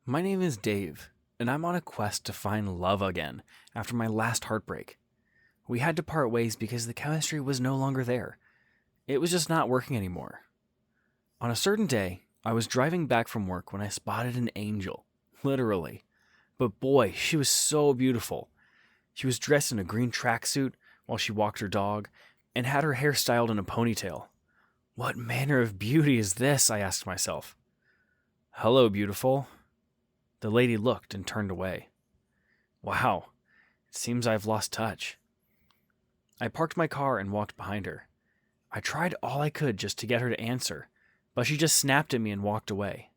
My name is Dave, and I'm on a quest to find love again after my last heartbreak. We had to part ways because the chemistry was no longer there. It was just not working anymore. On a certain day, I was driving back from work when I spotted an angel, literally. But boy, she was so beautiful. She was dressed in a green tracksuit while she walked her dog and had her hair styled in a ponytail. What manner of beauty is this? I asked myself. Hello, beautiful. The lady looked and turned away. Wow, it seems I've lost touch. I parked my car and walked behind her. I tried all I could just to get her to answer, but she just snapped at me and walked away.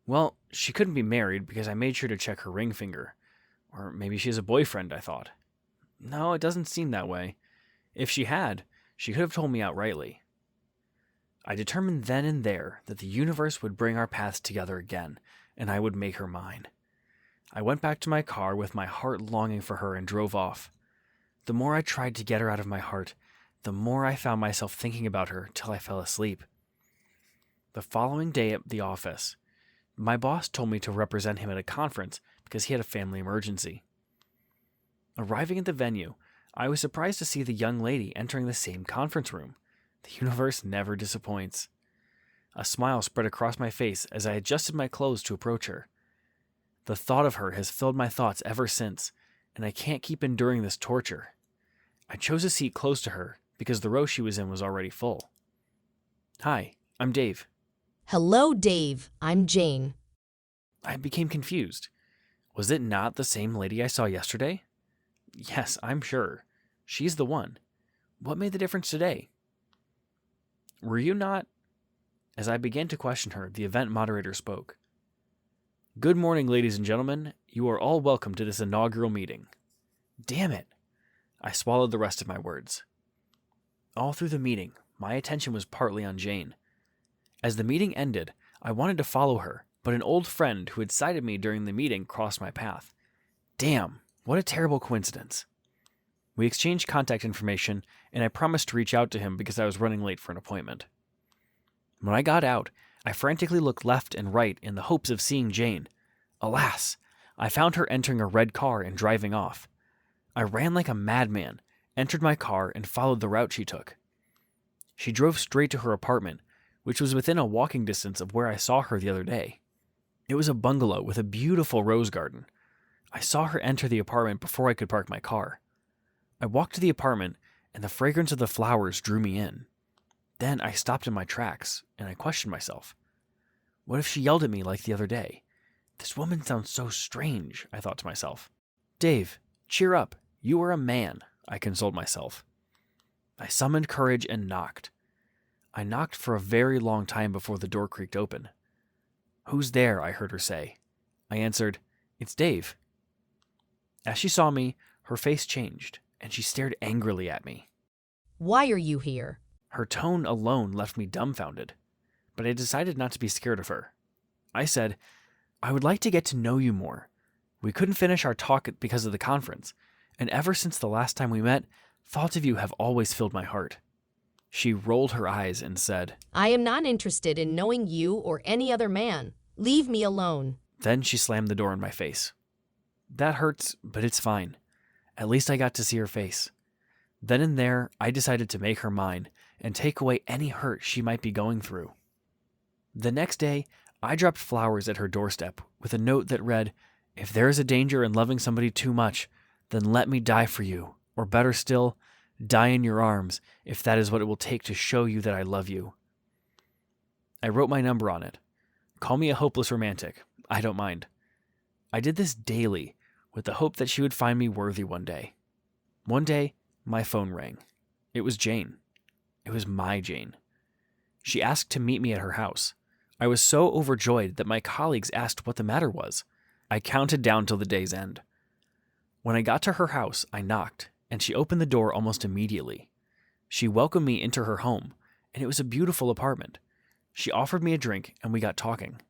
Well, she couldn't be married because I made sure to check her ring finger. Or maybe she has a boyfriend, I thought. No, it doesn't seem that way. If she had, she could have told me outrightly. I determined then and there that the universe would bring our paths together again, and I would make her mine. I went back to my car with my heart longing for her and drove off. The more I tried to get her out of my heart, the more I found myself thinking about her till I fell asleep. The following day at the office, my boss told me to represent him at a conference because he had a family emergency. Arriving at the venue, I was surprised to see the young lady entering the same conference room. The universe never disappoints. A smile spread across my face as I adjusted my clothes to approach her. The thought of her has filled my thoughts ever since, and I can't keep enduring this torture. I chose a seat close to her because the row she was in was already full. Hi, I'm Dave. Hello, Dave. I'm Jane. I became confused. Was it not the same lady I saw yesterday? Yes, I'm sure. She's the one. What made the difference today? Were you not? As I began to question her, the event moderator spoke. Good morning, ladies and gentlemen. You are all welcome to this inaugural meeting. Damn it. I swallowed the rest of my words. All through the meeting, my attention was partly on Jane. As the meeting ended, I wanted to follow her, but an old friend who had sighted me during the meeting crossed my path. Damn, what a terrible coincidence. We exchanged contact information, and I promised to reach out to him because I was running late for an appointment. When I got out, I frantically looked left and right in the hopes of seeing Jane. Alas, I found her entering a red car and driving off. I ran like a madman, entered my car, and followed the route she took. She drove straight to her apartment, which was within a walking distance of where I saw her the other day. It was a bungalow with a beautiful rose garden. I saw her enter the apartment before I could park my car. I walked to the apartment, and the fragrance of the flowers drew me in. Then I stopped in my tracks, and I questioned myself. What if she yelled at me like the other day? This woman sounds so strange, I thought to myself. Dave, cheer up. You are a man, I consoled myself. I summoned courage and knocked. I knocked for a very long time before the door creaked open. Who's there? I heard her say. I answered, It's Dave. As she saw me, her face changed, and she stared angrily at me. Why are you here? Her tone alone left me dumbfounded, but I decided not to be scared of her. I said, I would like to get to know you more. We couldn't finish our talk because of the conference, and ever since the last time we met, thoughts of you have always filled my heart. She rolled her eyes and said, I am not interested in knowing you or any other man. Leave me alone. Then she slammed the door in my face. That hurts, but it's fine. At least I got to see her face. Then and there, I decided to make her mine and take away any hurt she might be going through. The next day, I dropped flowers at her doorstep with a note that read, If there is a danger in loving somebody too much, then let me die for you, or better still, die in your arms if that is what it will take to show you that I love you. I wrote my number on it. Call me a hopeless romantic. I don't mind. I did this daily with the hope that she would find me worthy one day. One day, my phone rang. It was Jane. It was my Jane. She asked to meet me at her house. I was so overjoyed that my colleagues asked what the matter was. I counted down till the day's end. When I got to her house, I knocked, and she opened the door almost immediately. She welcomed me into her home, and it was a beautiful apartment. She offered me a drink, and we got talking.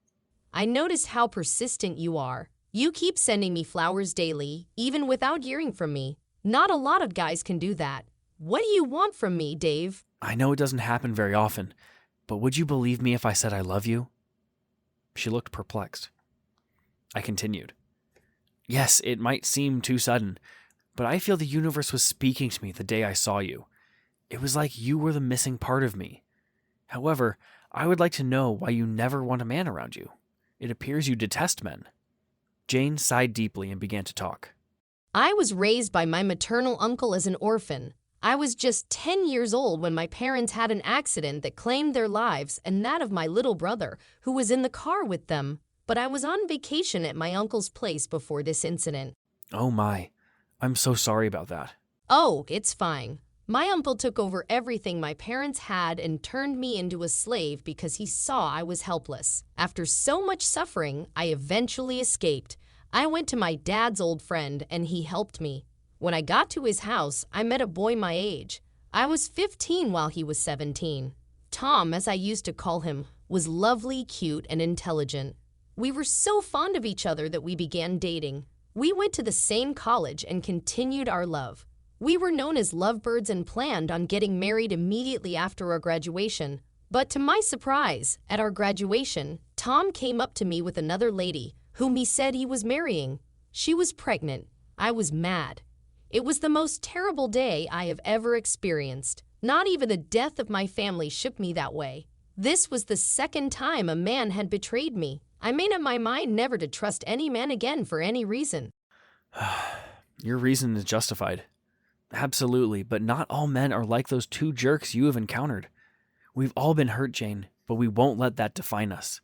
I notice how persistent you are. You keep sending me flowers daily, even without hearing from me. Not a lot of guys can do that. What do you want from me, Dave? I know it doesn't happen very often, but would you believe me if I said I love you? She looked perplexed. I continued. Yes, it might seem too sudden, but I feel the universe was speaking to me the day I saw you. It was like you were the missing part of me. However, I would like to know why you never want a man around you. It appears you detest men. Jane sighed deeply and began to talk. I was raised by my maternal uncle as an orphan. I was just 10 years old when my parents had an accident that claimed their lives and that of my little brother, who was in the car with them. But I was on vacation at my uncle's place before this incident. Oh my, I'm so sorry about that. Oh, it's fine. My uncle took over everything my parents had and turned me into a slave because he saw I was helpless. After so much suffering, I eventually escaped. I went to my dad's old friend and he helped me. When I got to his house, I met a boy my age. I was 15 while he was 17. Tom, as I used to call him, was lovely, cute, and intelligent. We were so fond of each other that we began dating. We went to the same college and continued our love. We were known as lovebirds and planned on getting married immediately after our graduation. But to my surprise, at our graduation, Tom came up to me with another lady, whom he said he was marrying. She was pregnant. I was mad. It was the most terrible day I have ever experienced. Not even the death of my family shook me that way. This was the second time a man had betrayed me. I made up my mind never to trust any man again for any reason. Your reason is justified. Absolutely, but not all men are like those two jerks you have encountered. We've all been hurt, Jane, but we won't let that define us.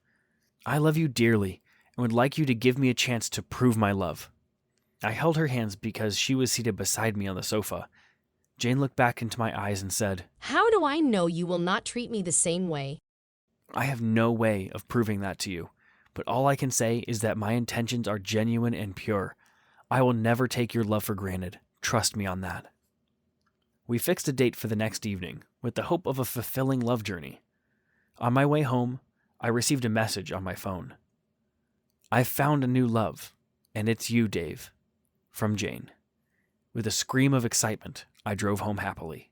I love you dearly and would like you to give me a chance to prove my love. I held her hands because she was seated beside me on the sofa. Jane looked back into my eyes and said, How do I know you will not treat me the same way? I have no way of proving that to you, but all I can say is that my intentions are genuine and pure. I will never take your love for granted. Trust me on that. We fixed a date for the next evening, with the hope of a fulfilling love journey. On my way home, I received a message on my phone. I've found a new love, and it's you, Dave. From Jane. With a scream of excitement, I drove home happily.